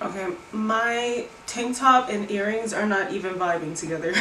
Okay, my tank top and earrings are not even vibing together.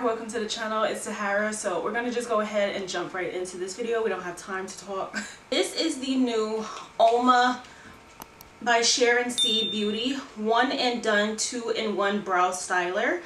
Welcome to the channel. It's Sahara. So we're gonna just go ahead and jump right into this video. We don't have time to talk. This is the new Uoma by Sharon Beauty 1 and Done 2-in-1 brow styler.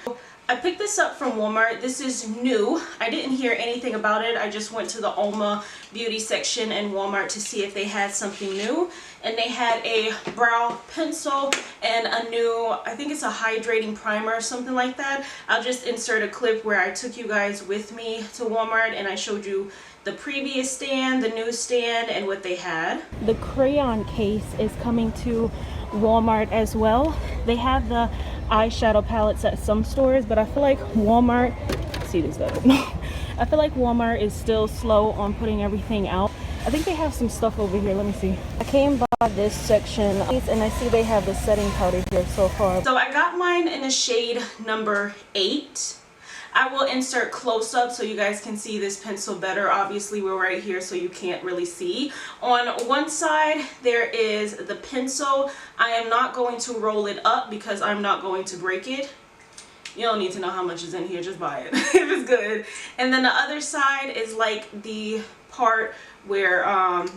I picked this up from Walmart. This is new. I didn't hear anything about it. I just went to the Uoma beauty section in Walmart to see if they had something new, and they had a brow pencil and a new, I think it's a hydrating primer or something like that. I'll just insert a clip where I took you guys with me to Walmart and I showed you the previous stand, the new stand, and what they had. The crayon case is coming to Walmart as well. They have the eyeshadow palettes at some stores, but I feel like Walmart, see this better? No, I feel like Walmart is still slow on putting everything out. I think they have some stuff over here. Let me see. I came by this section and I see they have the setting powder here so far. So I got mine in a shade number 8. I will insert close up so you guys can see this pencil better. Obviously we're right here so you can't really see. On one side there is the pencil. I am not going to roll it up because I'm not going to break it. You don't need to know how much is in here, just buy it if it's good. And then the other side is like the part where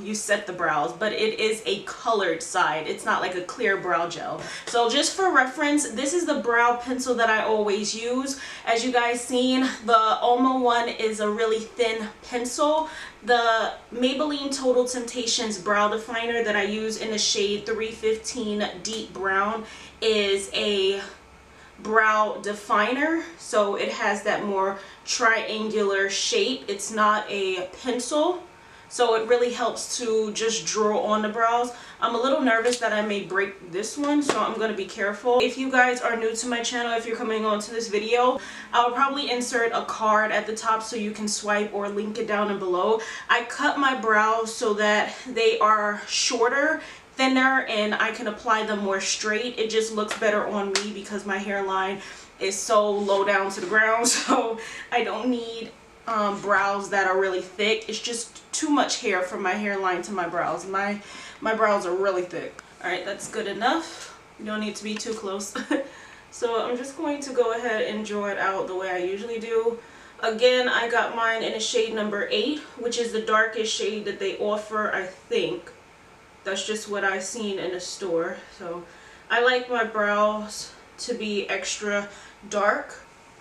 you set the brows, but it is a colored side. It's not like a clear brow gel. So just for reference, this is the brow pencil that I always use. As you guys seen, the Uoma one is a really thin pencil. The Maybelline Total Temptations brow definer that I use in the shade 315 Deep Brown is a brow definer, so it has that more triangular shape. It's not a pencil, so it really helps to just draw on the brows. I'm a little nervous that I may break this one, so I'm going to be careful. If you guys are new to my channel, if you're coming on to this video, I'll probably insert a card at the top so you can swipe or link it down and below. I cut my brows so that they are shorter, thinner, and I can apply them more straight. It just looks better on me because my hairline is so low down to the ground, so I don't need brows that are really thick. It's just too much hair from my hairline to my brows. My brows are really thick. All right, that's good enough. You don't need to be too close. So I'm just going to go ahead and draw it out the way I usually do. Again, I got mine in a shade number 8, which is the darkest shade that they offer, I think. That's just what I've seen in the store. So I like my brows to be extra dark.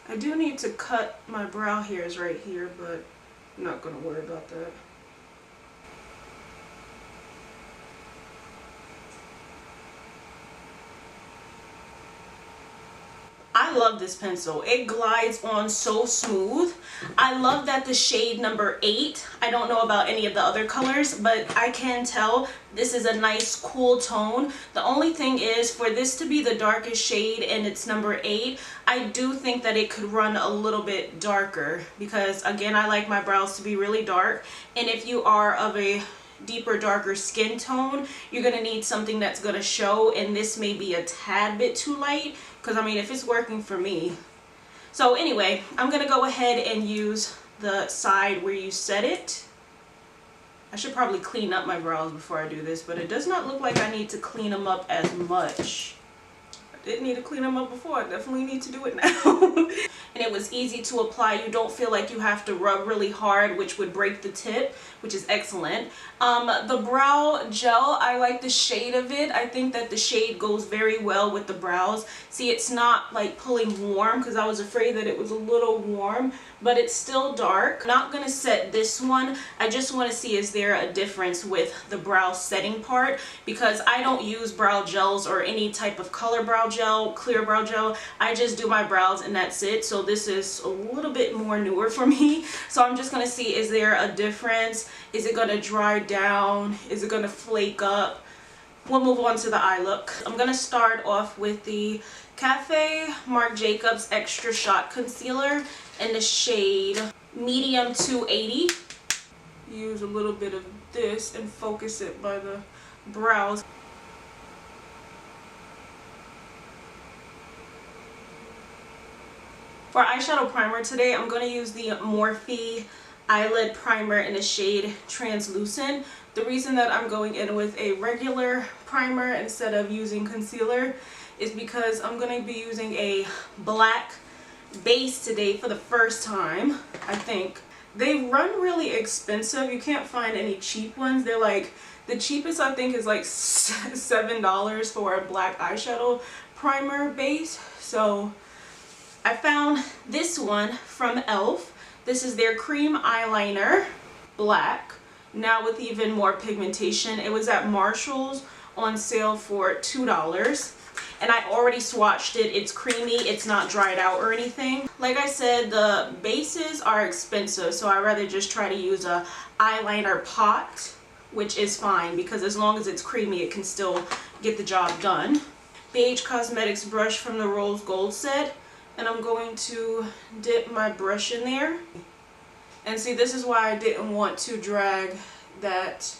I do need to cut my brow hairs right here, but I'm not going to worry about that. I love this pencil. It glides on so smooth. I love that the shade number 8, I don't know about any of the other colors, but I can tell this is a nice cool tone. The only thing is, for this to be the darkest shade and it's number 8, I do think that it could run a little bit darker because, again, I like my brows to be really dark, and if you are of a deeper, darker skin tone, you're gonna need something that's gonna show, and this may be a tad bit too light because, I mean, if it's working for me. So anyway, I'm gonna go ahead and use the side where you set it. I should probably clean up my brows before I do this, but it does not look like I need to clean them up as much. I didn't need to clean them up before. I definitely need to do it now. And it was easy to apply. You don't feel like you have to rub really hard, which would break the tip, which is excellent. The brow gel, I like the shade of it. I think that the shade goes very well with the brows. See, it's not like pulling warm because I was afraid that it was a little warm, but it's still dark. I'm not gonna set this one. I just want to see, is there a difference with the brow setting part, because I don't use brow gels or any type of color brow gel, clear brow gel. I just do my brows and that's it. So this is a little bit more newer for me. So I'm just going to see, is there a difference? Is it going to dry down? Is it going to flake up? We'll move on to the eye look. I'm going to start off with the Cafe Marc Jacobs Extra Shot Concealer in the shade Medium 280. Use a little bit of this and focus it by the brows. For eyeshadow primer today, I'm going to use the Morphe eyelid primer in the shade Translucent. The reason that I'm going in with a regular primer instead of using concealer is because I'm going to be using a black base today for the first time, I think. They run really expensive. You can't find any cheap ones. They're like, the cheapest I think is like $7 for a black eyeshadow primer base. So I found this one from e.l.f. This is their cream eyeliner, black, now with even more pigmentation. It was at Marshall's on sale for $2. And I already swatched it. It's creamy. It's not dried out or anything. Like I said, the bases are expensive, so I'd rather just try to use a eyeliner pot, which is fine because as long as it's creamy, it can still get the job done. BH Cosmetics brush from the Rose Gold set. And I'm going to dip my brush in there. And see, this is why I didn't want to drag that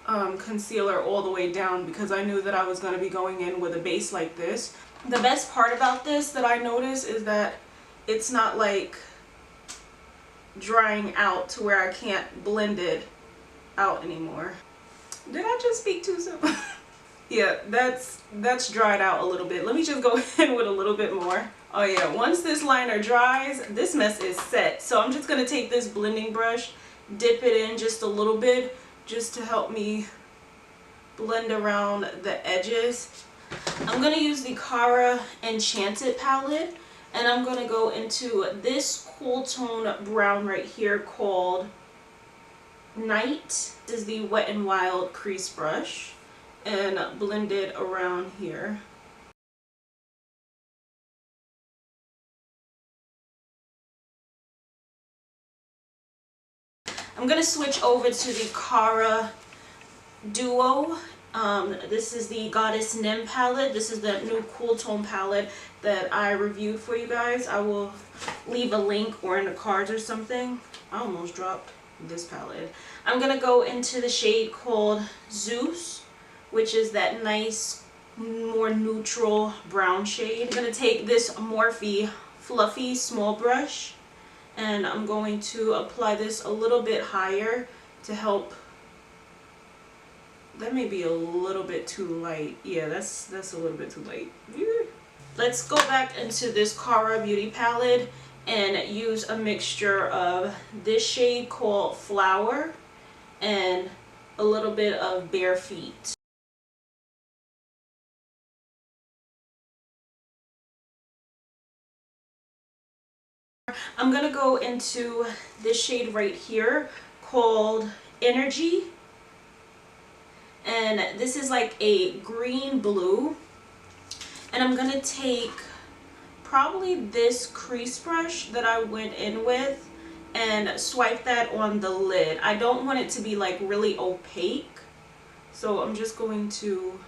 concealer all the way down, because I knew that I was going to be going in with a base like this. The best part about this that I noticed is that it's not like drying out to where I can't blend it out anymore. Did I just speak too soon? Yeah, that's dried out a little bit. Let me just go in with a little bit more. Oh yeah, once this liner dries, this mess is set. So I'm just going to take this blending brush, dip it in just a little bit, just to help me blend around the edges. I'm going to use the Cara Enchanted palette, and I'm going to go into this cool tone brown right here called Night. This is the Wet n Wild crease brush, and blend it around here. I'm going to switch over to the Cara Duo. This is the Goddess Nim palette. This is the new cool tone palette that I reviewed for you guys. I will leave a link or in the cards or something. I almost dropped this palette. I'm going to go into the shade called Zeus, which is that nice, more neutral brown shade. I'm going to take this Morphe fluffy small brush, and I'm going to apply this a little bit higher to help. That may be a little bit too light. Yeah, that's a little bit too light. Let's go back into this Cara Beauty palette and use a mixture of this shade called Flower and a little bit of Bare Feet. I'm going to go into this shade right here called Energy. And this is like a green blue. And I'm going to take probably this crease brush that I went in with and swipe that on the lid. I don't want it to be like really opaque. So I'm just going to,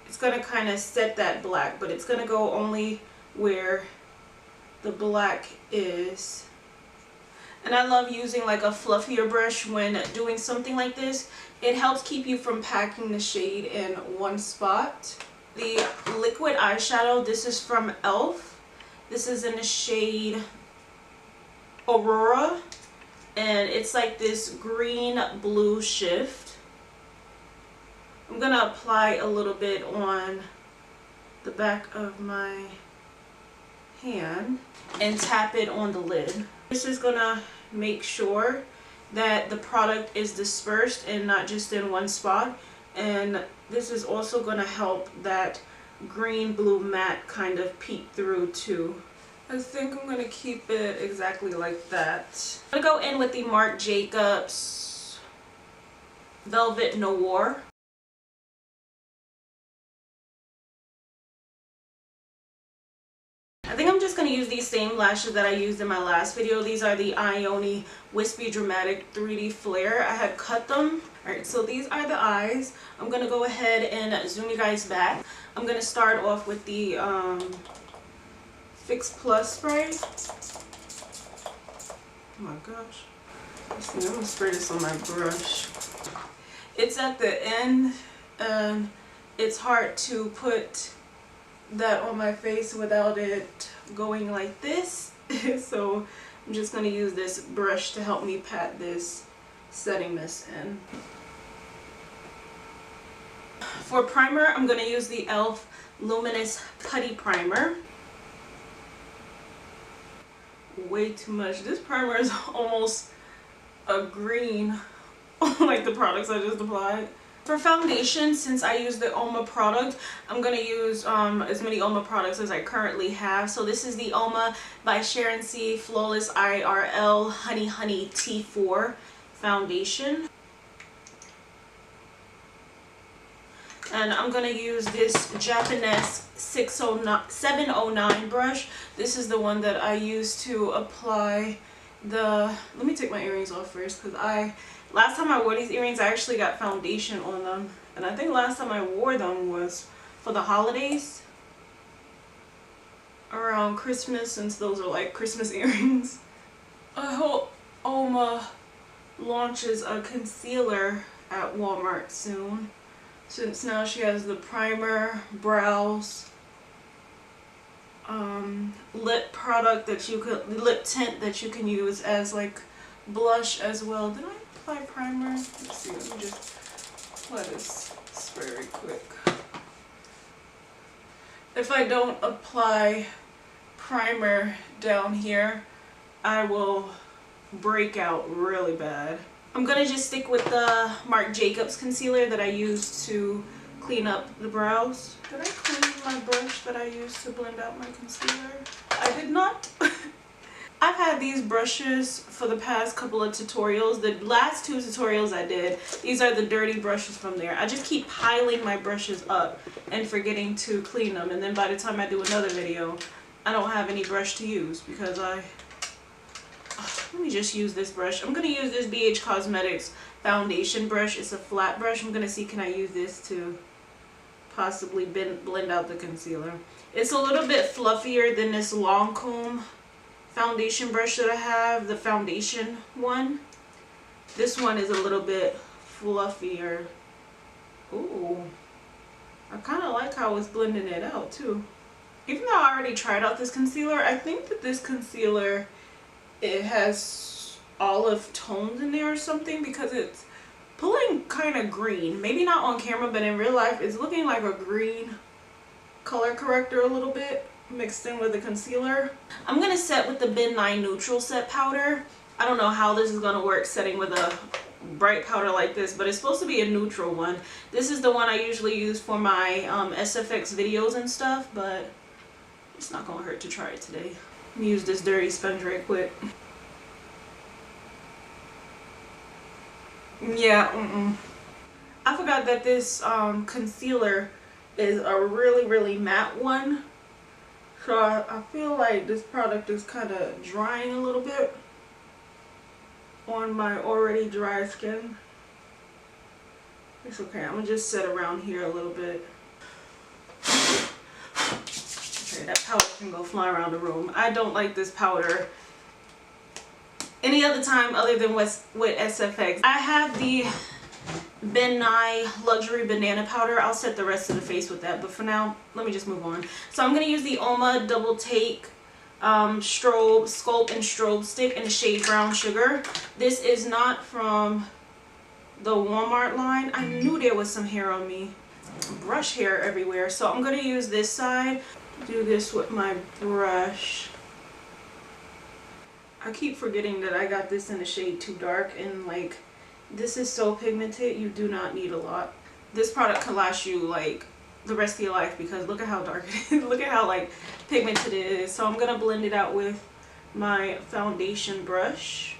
it's going to kind of set that black, but it's going to go only where the black is. And I love using like a fluffier brush when doing something like this. It helps keep you from packing the shade in one spot. The liquid eyeshadow, this is from e.l.f. This is in the shade Aurora, and it's like this green blue shift. I'm gonna apply a little bit on the back of my hand and tap it on the lid. This is gonna make sure that the product is dispersed and not just in one spot, and this is also gonna help that green blue matte kind of peek through too. I think I'm gonna keep it exactly like that. I'm gonna go in with the Marc Jacobs Velvet Noir. I think I'm just going to use these same lashes that I used in my last video. These are the Ioni Wispy Dramatic 3D Flare. I had cut them. Alright, so these are the eyes. I'm going to go ahead and zoom you guys back. I'm going to start off with the Fix Plus spray. Oh my gosh. I'm going to spray this on my brush. It's at the end and it's hard to put that on my face without it going like this. So I'm just going to use this brush to help me pat this setting mist in. For primer, I'm going to use the e.l.f. Luminous Putty Primer. Way too much. This primer is almost a green like the products I just applied. For foundation, since I use the Uoma product, I'm going to use as many Uoma products as I currently have. So this is the Uoma by Sharon C. Flawless IRL Honey T4 foundation. And I'm going to use this Japanese 709 brush. This is the one that I use to apply the... Let me take my earrings off first, because last time I wore these earrings, I actually got foundation on them. And I think last time I wore them was for the holidays. Around Christmas, since those are like Christmas earrings. I hope Uoma launches a concealer at Walmart soon. Since now she has the primer, brows, lip product that you could, lip tint that you can use as like blush as well. Did I apply primer? Let's see, let me just apply this spray right quick. If I don't apply primer down here, I will break out really bad. I'm gonna just stick with the Marc Jacobs concealer that I used to clean up the brows. Did I clean my brush that I used to blend out my concealer? I did not. I've had these brushes for the past couple of tutorials. The last two tutorials I did, these are the dirty brushes from there. I just keep piling my brushes up and forgetting to clean them. And then by the time I do another video, I don't have any brush to use because let me just use this brush. I'm going to use this BH Cosmetics foundation brush. It's a flat brush. I'm going to see, can I use this to possibly blend out the concealer. It's a little bit fluffier than this Lancome foundation brush that I have, the foundation one. This one is a little bit fluffier. Ooh, I kind of like how it's blending it out too. Even though I already tried out this concealer, I think that this concealer, it has olive tones in there or something, because it's pulling kind of green. Maybe not on camera, but in real life it's looking like a green color corrector a little bit mixed in with the concealer. I'm going to set with the Ben 9 Neutral Set Powder. I don't know how this is going to work setting with a bright powder like this, but it's supposed to be a neutral one. This is the one I usually use for my SFX videos and stuff, but it's not going to hurt to try it today. Let me use this dirty sponge right quick. Yeah, I forgot that this concealer is a really matte one. So I feel like this product is kind of drying a little bit on my already dry skin. It's okay, I'm going to just set around here a little bit. Okay, that powder can go fly around the room. I don't like this powder any other time other than with SFX. I have the Ben 9 Luxury Banana Powder. I'll set the rest of the face with that, but for now, let me just move on. So I'm going to use the Uoma Double Take Strobe Sculpt and Strobe Stick in the shade Brown Sugar. This is not from the Walmart line. I knew there was some hair on me. Brush hair everywhere. So I'm going to use this side. Do this with my brush. I keep forgetting that I got this in the shade Too Dark, and like, this is so pigmented, you do not need a lot. This product can last you like the rest of your life, because look at how dark it is. Look at how like pigmented it is. So I'm gonna blend it out with my foundation brush.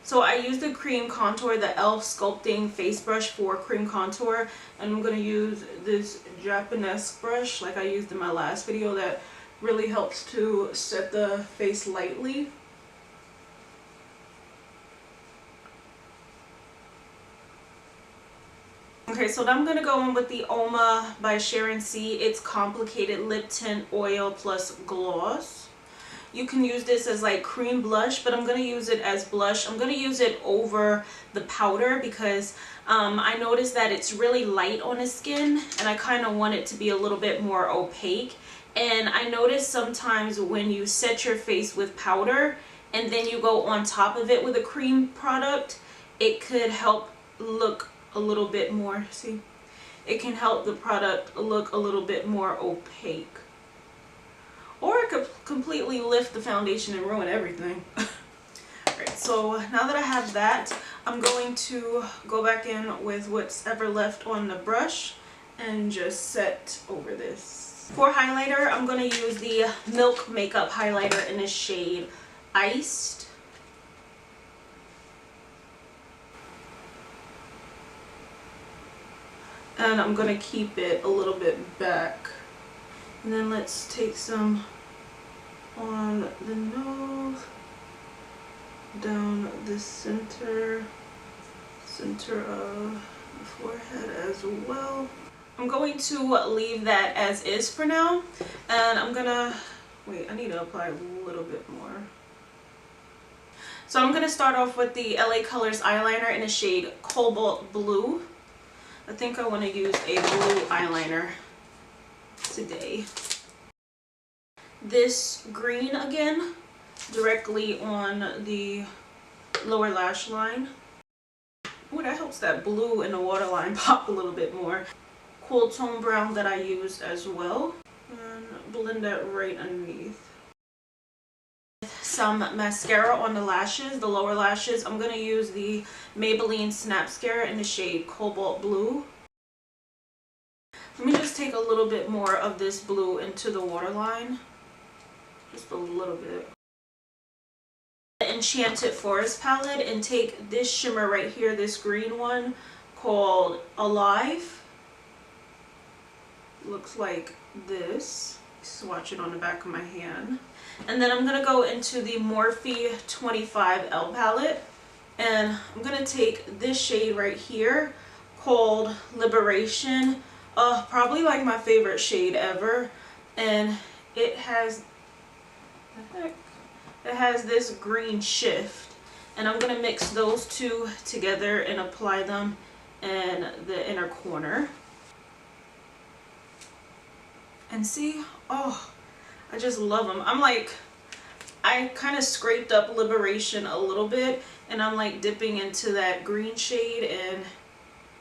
So I used the cream contour, the e.l.f. sculpting face brush for cream contour, and I'm gonna use this Japanese brush like I used in my last video that Really helps to set the face lightly. Okay, so now I'm going to go in with the Uoma by Sharon C. It's Complicated Lip Tint Oil Plus Gloss. You can use this as like cream blush, but I'm going to use it as blush. I'm going to use it over the powder because I noticed that it's really light on the skin and I kind of want it to be a little bit more opaque. And I notice sometimes when you set your face with powder and then you go on top of it with a cream product, it could help look a little bit more, see, it can help the product look a little bit more opaque, or it could completely lift the foundation and ruin everything. Alright, so now that I have that, I'm going to go back in with what's ever left on the brush and just set over this. For highlighter, I'm going to use the Milk Makeup highlighter in the shade Iced. And I'm going to keep it a little bit back. And then let's take some on the nose, down the center of the forehead as well. I'm going to leave that as is for now. And I'm going to, wait, I need to apply a little bit more. So I'm going to start off with the LA Colors eyeliner in the shade Cobalt Blue. I think I want to use a blue eyeliner today. This green again, directly on the lower lash line. Ooh, that helps that blue in the waterline pop a little bit more. Cool tone brown that I used as well. And blend that right underneath. Some mascara on the lashes, the lower lashes. I'm going to use the Maybelline Snapscara in the shade Cobalt Blue. Let me just take a little bit more of this blue into the waterline. Just a little bit. The Enchanted Forest palette, and take this shimmer right here, this green one called Alive. Looks like this. Swatch it on the back of my hand. And then I'm going to go into the Morphe 25L palette, and I'm going to take this shade right here called Liberation. Probably like my favorite shade ever, and it has this green shift, and I'm going to mix those two together and apply them in the inner corner. And see, oh, I just love them. I kind of scraped up Liberation a little bit, and I'm like dipping into that green shade and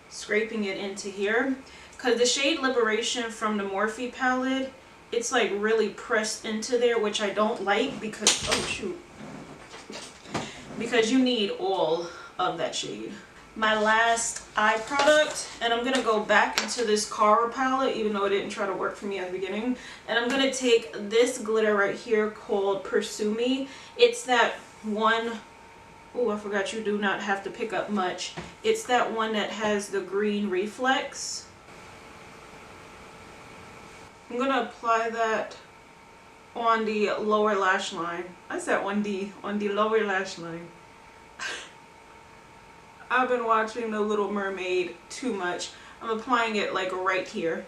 scraping it into here. Because the shade Liberation from the Morphe palette, it's like really pressed into there, which I don't like because, oh shoot, because you need all of that shade. My last eye product, and I'm going to go back into this Cara palette, even though it didn't try to work for me at the beginning. And I'm going to take this glitter right here called Pursue Me. It's that one, oh, I forgot you do not have to pick up much. It's that one that has the green reflex. I'm going to apply that on the lower lash line. I said on the lower lash line. I've been watching The Little Mermaid too much. I'm applying it like right here.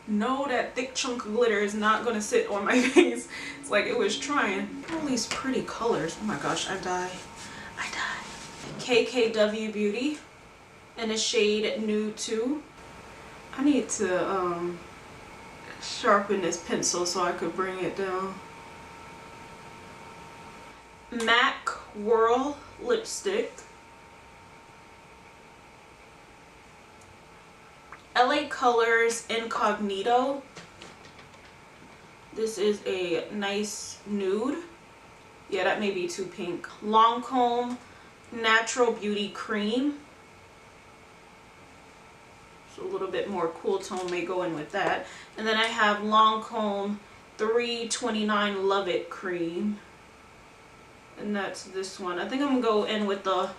No, that thick chunk of glitter is not going to sit on my face. It's like it was trying. All these pretty colors. Oh my gosh, I die. I die. KKW Beauty in the shade Nude 2. I need to sharpen this pencil so I could bring it down. MAC Whirl Lipstick. LA Colors Incognito. This is a nice nude. Yeah, that may be too pink. Lancome Natural Beauty Cream. So a little bit more cool tone may go in with that. And then I have Lancome 329 Love It Cream. And that's this one. I think I'm going to go in with the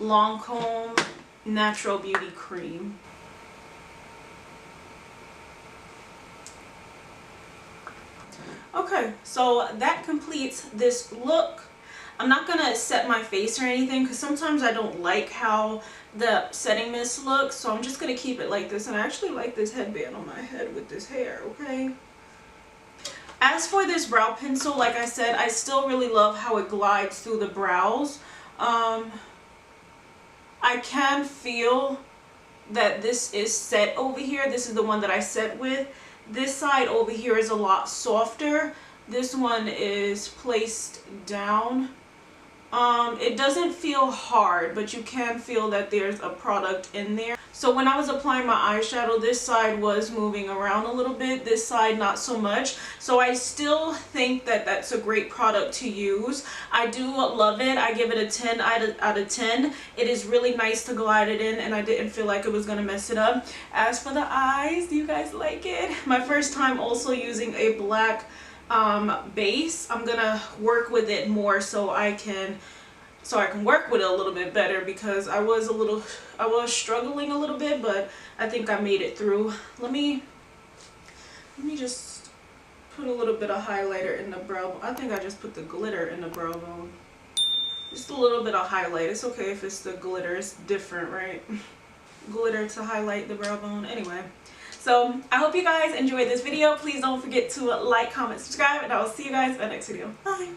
Lancome Natural Beauty Cream. Okay, so that completes this look. I'm not gonna set my face or anything because sometimes I don't like how the setting mist looks, so I'm just gonna keep it like this. And I actually like this headband on my head with this hair, okay? As for this brow pencil, like I said, I still really love how it glides through the brows. I can feel that this is set over here. This is the one that I set with. This side over here is a lot softer. This one is placed down. It doesn't feel hard, but you can feel that there's a product in there. So when I was applying my eyeshadow, this side was moving around a little bit, this side not so much. So I still think that that's a great product to use. I do love it. I give it a 10 out of 10. It is really nice to glide it in, and I didn't feel like it was gonna mess it up. As for the eyes, do you guys like it? My first time also using a black base. I'm gonna work with it more so I can work with it a little bit better, because I was struggling a little bit, but I think I made it through. Let me just put a little bit of highlighter in the brow bone. I think I just put the glitter in the brow bone. Just a little bit of highlight. It's okay if it's the glitter, it's different, right? Glitter to highlight the brow bone. Anyway, so I hope you guys enjoyed this video. Please don't forget to like, comment, subscribe, and I will see you guys in the next video. Bye.